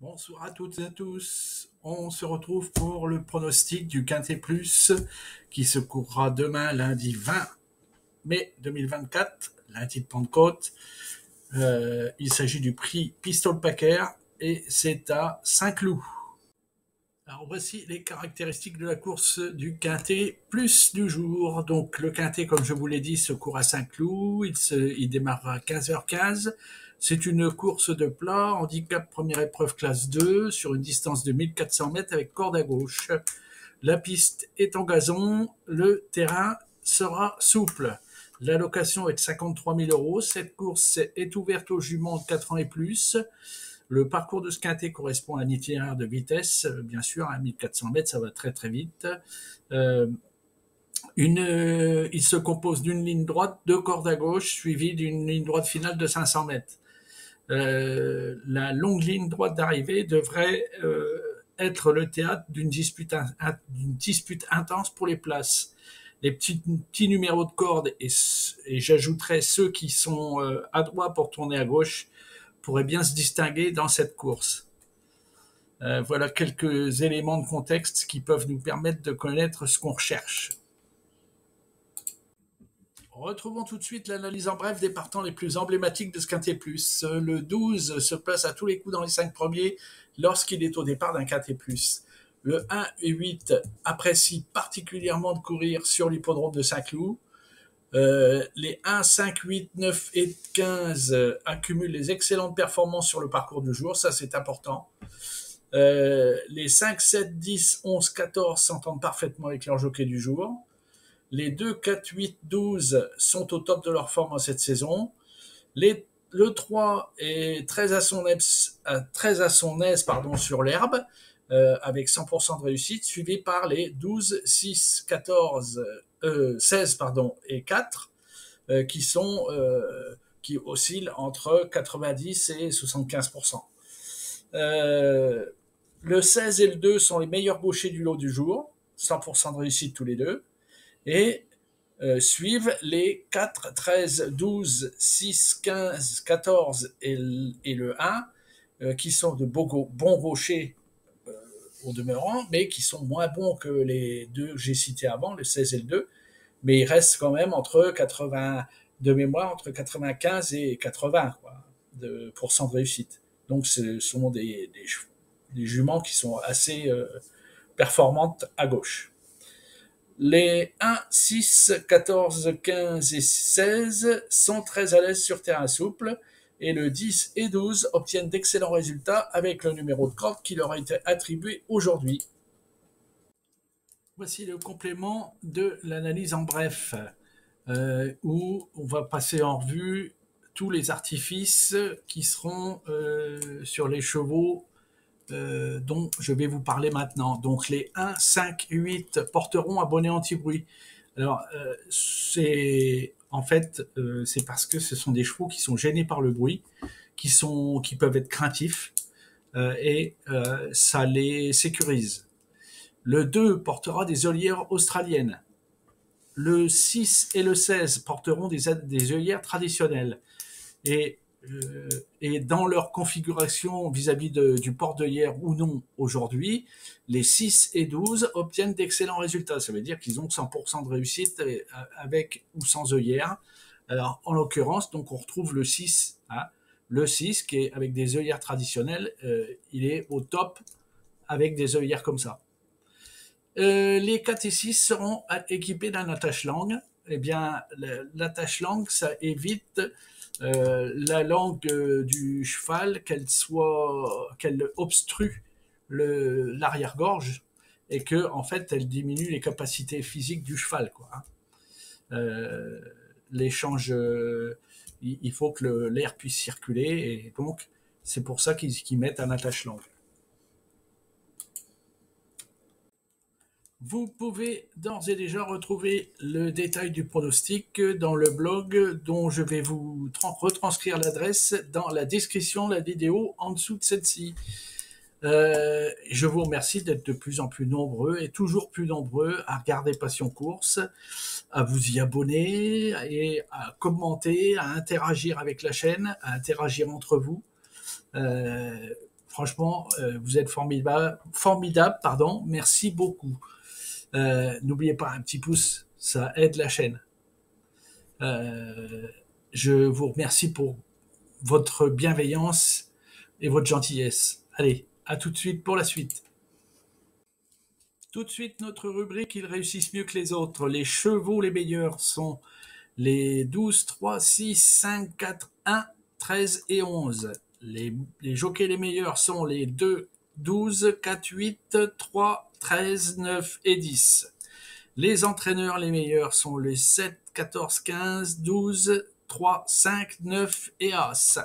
Bonsoir à toutes et à tous. On se retrouve pour le pronostic du Quintet Plus qui se courra demain, lundi 20 mai 2024, lundi de Pentecôte. Il s'agit du prix Pistol Packer et c'est à Saint-Cloud. Alors voici les caractéristiques de la course du Quintet Plus du jour. Donc le Quintet, comme je vous l'ai dit, se court à Saint-Cloud. Il démarre à 15h15. C'est une course de plat, handicap première épreuve classe 2, sur une distance de 1400 mètres avec corde à gauche. La piste est en gazon, le terrain sera souple. L'allocation est de 53 000 euros. Cette course est ouverte aux juments de 4 ans et plus. Le parcours de ce quintet correspond à un itinéraire de vitesse, bien sûr, à 1400 mètres, ça va très très vite. Il se compose d'une ligne droite, deux cordes à gauche, suivie d'une ligne droite finale de 500 mètres. La longue ligne droite d'arrivée devrait être le théâtre d'une dispute intense pour les places. Les petits numéros de cordes, et j'ajouterais ceux qui sont à droite pour tourner à gauche, pourraient bien se distinguer dans cette course. Voilà quelques éléments de contexte qui peuvent nous permettre de connaître ce qu'on recherche. Retrouvons tout de suite l'analyse en bref des partants les plus emblématiques de ce Quintet Plus. Le 12 se place à tous les coups dans les 5 premiers lorsqu'il est au départ d'un Quintet Plus. Le 1 et 8 apprécient particulièrement de courir sur l'hippodrome de Saint-Cloud. Les 1, 5, 8, 9 et 15 accumulent les excellentes performances sur le parcours du jour, ça c'est important. Les 5, 7, 10, 11, 14 s'entendent parfaitement avec leur jockey du jour. Les 2, 4, 8, 12 sont au top de leur forme en cette saison. Le 3 est très à son aise sur l'herbe, avec 100% de réussite, suivi par les 12, 6, 14, 16 et 4, qui oscillent entre 90 et 75%. Le 16 et le 2 sont les meilleurs gauchers du lot du jour, 100% de réussite tous les deux. Et suivent les 4, 13, 12, 6, 15, 14 et le 1, qui sont de bons gauchers au demeurant, mais qui sont moins bons que les deux que j'ai cités avant, le 16 et le 2. Mais ils restent quand même entre 80, de mémoire, entre 95 et 80 de pourcent de réussite. Donc ce sont des juments qui sont assez performantes à gauche. Les 1, 6, 14, 15 et 16 sont très à l'aise sur terrain souple et le 10 et 12 obtiennent d'excellents résultats avec le numéro de corde qui leur a été attribué aujourd'hui. Voici le complément de l'analyse en bref, où on va passer en revue tous les artifices qui seront sur les chevaux dont je vais vous parler maintenant. Donc les 1, 5, 8 porteront à bonnet anti-bruit. Alors c'est parce que ce sont des chevaux qui sont gênés par le bruit, qui peuvent être craintifs et ça les sécurise. Le 2 portera des œillères australiennes. Le 6 et le 16 porteront des œillères traditionnelles. Et dans leur configuration vis-à-vis du port d'œillères ou non aujourd'hui, les 6 et 12 obtiennent d'excellents résultats. Ça veut dire qu'ils ont 100% de réussite avec ou sans œillères. Alors, en l'occurrence, donc on retrouve le 6. Le 6 qui est avec des œillères traditionnelles, il est au top avec des œillères comme ça. Les 4 et 6 seront équipés d'un attache-langue. Eh bien, l'attache-langue, ça évite la langue du cheval qu'elle obstrue l'arrière-gorge et que en fait elle diminue les capacités physiques du cheval, l'échange, il faut que l'air puisse circuler et donc c'est pour ça qu'ils mettent un attache-langue. Vous pouvez d'ores et déjà retrouver le détail du pronostic dans le blog dont je vais vous retranscrire l'adresse dans la description de la vidéo en dessous de celle-ci. Je vous remercie d'être de plus en plus nombreux et toujours plus nombreux à regarder Passion Course, à vous y abonner et à commenter, à interagir avec la chaîne, à interagir entre vous. franchement, vous êtes formidable, pardon. Merci beaucoup. N'oubliez pas un petit pouce, ça aide la chaîne. Je vous remercie pour votre bienveillance et votre gentillesse. Allez, à tout de suite pour la suite. Tout de suite, notre rubrique, ils réussissent mieux que les autres. Les chevaux les meilleurs sont les 12, 3, 6, 5, 4, 1, 13 et 11. Les jockeys les meilleurs sont les 2, 12, 4, 8, 3, 13, 9 et 10. Les entraîneurs les meilleurs sont les 7, 14, 15, 12, 3, 5, 9 et As.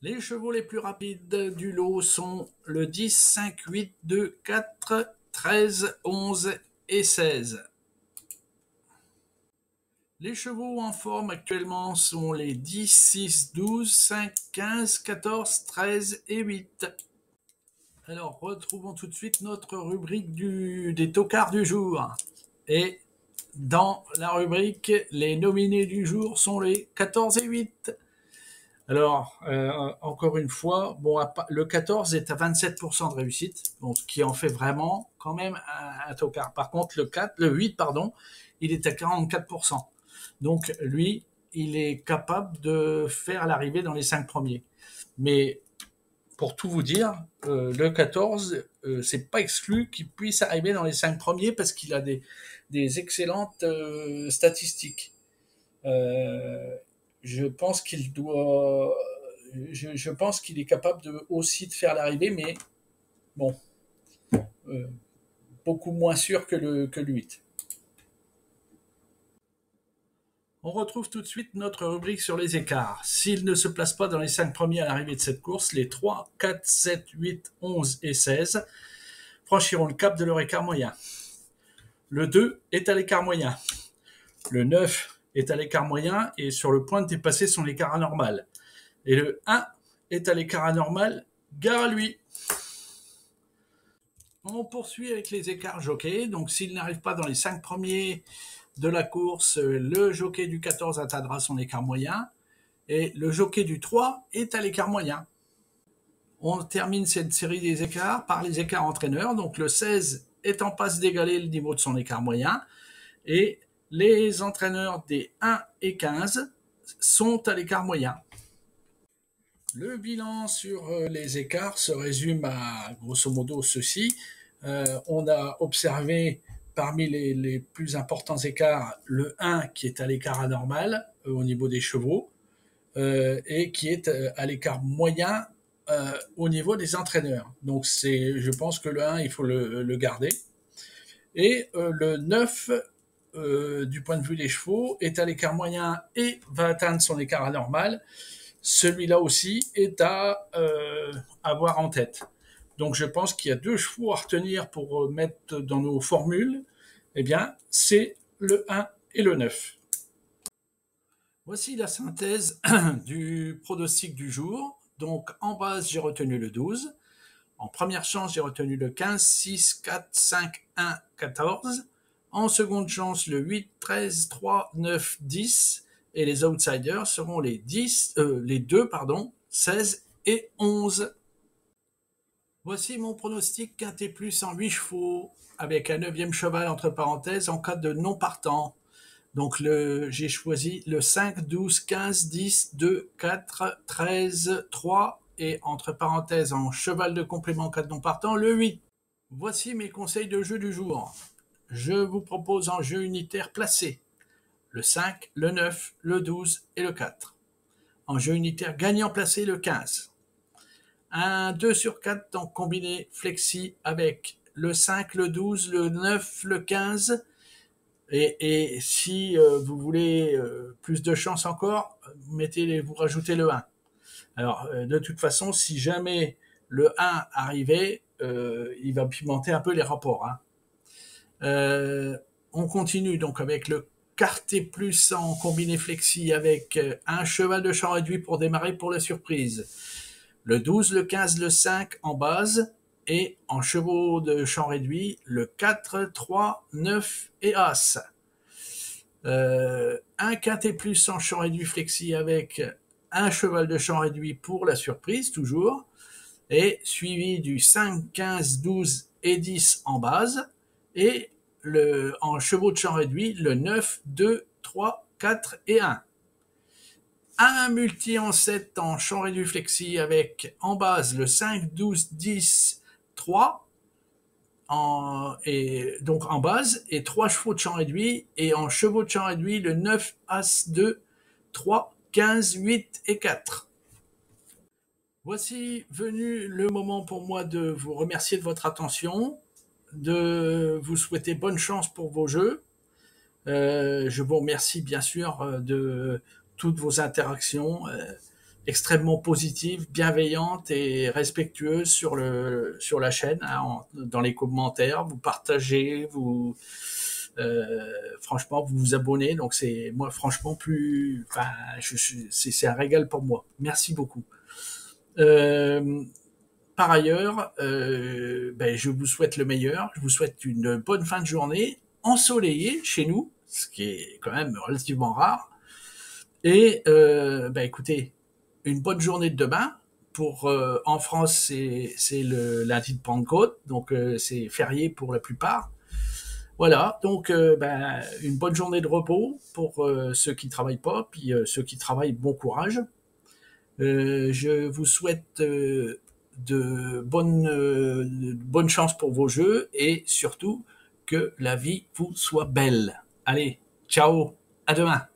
Les chevaux les plus rapides du lot sont le 10, 5, 8, 2, 4, 13, 11 et 16. Les chevaux en forme actuellement sont les 10, 6, 12, 5, 15, 14, 13 et 8. Alors, retrouvons tout de suite notre rubrique des tocards du jour. Et dans la rubrique, les nominés du jour sont les 14 et 8. Alors, encore une fois, bon, le 14 est à 27% de réussite, donc ce qui en fait vraiment quand même un tocard. Par contre, le 8, pardon, il est à 44%. Donc, lui, il est capable de faire l'arrivée dans les 5 premiers. Mais pour tout vous dire, le 14, c'est pas exclu qu'il puisse arriver dans les 5 premiers parce qu'il a des excellentes statistiques. Je pense qu'il est capable aussi de faire l'arrivée, mais bon, beaucoup moins sûr que le 8. On retrouve tout de suite notre rubrique sur les écarts. S'ils ne se placent pas dans les 5 premiers à l'arrivée de cette course, les 3, 4, 7, 8, 11 et 16 franchiront le cap de leur écart moyen. Le 2 est à l'écart moyen. Le 9 est à l'écart moyen et sur le point de dépasser son écart anormal. Et le 1 est à l'écart anormal, gare à lui. On poursuit avec les écarts jockeys. Donc s'il n'arrive pas dans les 5 premiers de la course, le jockey du 14 atteindra son écart moyen et le jockey du 3 est à l'écart moyen. On termine cette série des écarts par les écarts entraîneurs. Donc le 16 est en passe d'égaler le niveau de son écart moyen et les entraîneurs des 1 et 15 sont à l'écart moyen. Le bilan sur les écarts se résume à grosso modo ceci. On a observé parmi les plus importants écarts le 1 qui est à l'écart anormal au niveau des chevaux et qui est à l'écart moyen au niveau des entraîneurs. Donc je pense que le 1 il faut le garder. Et le 9 du point de vue des chevaux est à l'écart moyen et va atteindre son écart anormal. Celui-là aussi est à avoir en tête. Donc je pense qu'il y a 2 chevaux à retenir pour mettre dans nos formules. Eh bien, c'est le 1 et le 9. Voici la synthèse du pronostic du jour. Donc en base, j'ai retenu le 12. En première chance, j'ai retenu le 15, 6, 4, 5, 1, 14. En seconde chance, le 8, 13, 3, 9, 10. Et les outsiders seront les 2, 16 et 11. Voici mon pronostic quintet plus en 8 chevaux avec un 9e cheval entre parenthèses en cas de non partant. Donc j'ai choisi le 5, 12, 15, 10, 2, 4, 13, 3 et entre parenthèses en cheval de complément en cas de non partant, le 8. Voici mes conseils de jeu du jour. Je vous propose en jeu unitaire placé le 5, le 9, le 12 et le 4. En jeu unitaire gagnant placé le 15. Un 2 sur 4 dans combiné flexi avec le 5, le 12, le 9, le 15. Et si vous voulez plus de chance encore, vous rajoutez le 1. Alors, de toute façon, si jamais le 1 arrivait, il va pimenter un peu les rapports. On continue donc avec le quartet plus en combiné flexi avec un cheval de champ réduit pour démarrer pour la surprise. Le 12, le 15, le 5 en base et en chevaux de champ réduit, le 4, 3, 9 et As. Un quintet plus en champ réduit flexi avec un cheval de champ réduit pour la surprise, toujours, et suivi du 5, 15, 12 et 10 en base, et en chevaux de champ réduit, le 9, 2, 3, 4 et 1. Un multi en 7 en champ réduit flexi avec en base le 5, 12, 10, 3, et donc en base, et 3 chevaux de champ réduit, et en chevaux de champ réduit, le 9, As, 2, 3, 15, 8 et 4. Voici venu le moment pour moi de vous remercier de votre attention, de vous souhaiter bonne chance pour vos jeux. Je vous remercie bien sûr de toutes vos interactions extrêmement positives, bienveillantes et respectueuses sur la chaîne, hein, dans les commentaires. Vous partagez, franchement, vous vous abonnez. Donc c'est moi franchement c'est un régal pour moi. Merci beaucoup. Par ailleurs, je vous souhaite le meilleur. Je vous souhaite une bonne fin de journée ensoleillée chez nous, ce qui est quand même relativement rare. Et écoutez, une bonne journée de demain. En France, c'est le lundi de Pentecôte, donc c'est férié pour la plupart. Voilà, donc une bonne journée de repos pour ceux qui travaillent pas, puis ceux qui travaillent, bon courage. Je vous souhaite de bonnes chances pour vos jeux et surtout que la vie vous soit belle. Allez, ciao, à demain.